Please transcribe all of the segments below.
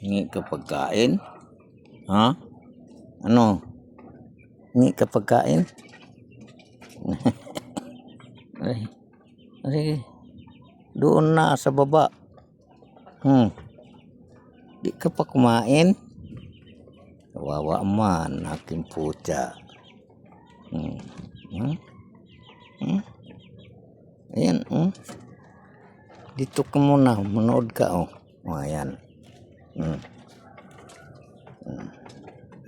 Hingi ka pagkain? Ha? Ano? Hingi ka pagkain? Ay, ay, doon na sa baba. Di ka pa kumain? Kawawa man, aking puta. Ayan, dito ka muna, manood ka, oh. Ayan.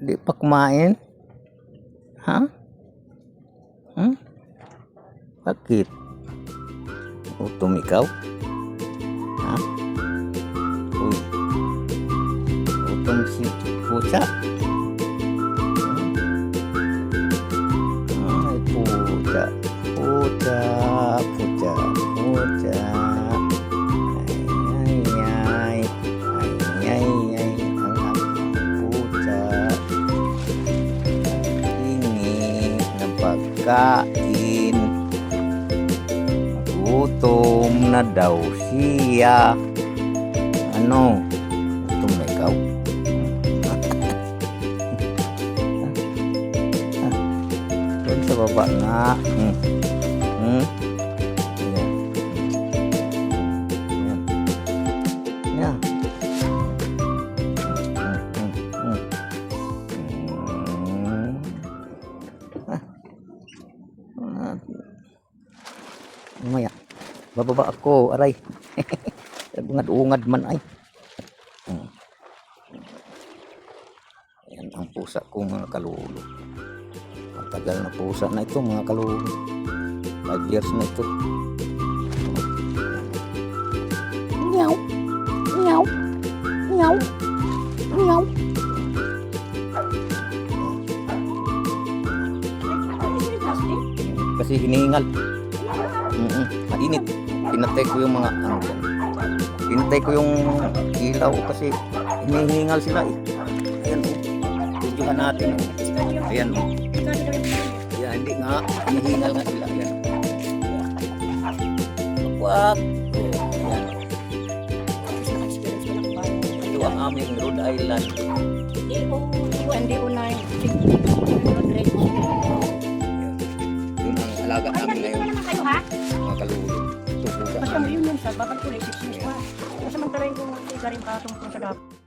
Di pa kumain? Ha? Bakit? Utom ikaw? Ha? Uy. Utom si pusa? Ay, pusa. Pusa. Pusa. Pusa. Ay, ay, ay. Ay, ay, ay. Ang pusa. Hingi ng pagkain. Gutom na daw siya. Ano? Gutom na ikaw? Doon sa baba nga. Ayan. Ayan. Mamaya. Bababa ako, aray. Ungad-ungad man ay. Ayan ang pusa ko mga kalulo. Matagal na pusa na ito mga kalulo. 5 years na ito. Meow. Meow. Meow. Meow. Kasi hinihingal. Mainit. Pinatay ko yung mga ano yan. Pinatay ko yung ilaw kasi hinihingal sila eh. Ayan o. Tujuhan natin o. Ayan o. Ayan, hindi nga. Hinihingal nga sila. Ayan. Wag. Ayan. Ito ang aming Rhode Island. Hindi unay. Yun ang alaga namin ngayon. Mga kalulo. Ito po Basta mo yun sa bakal ko, 6 years pa. Basta magtaray ko galing patong sa dapat.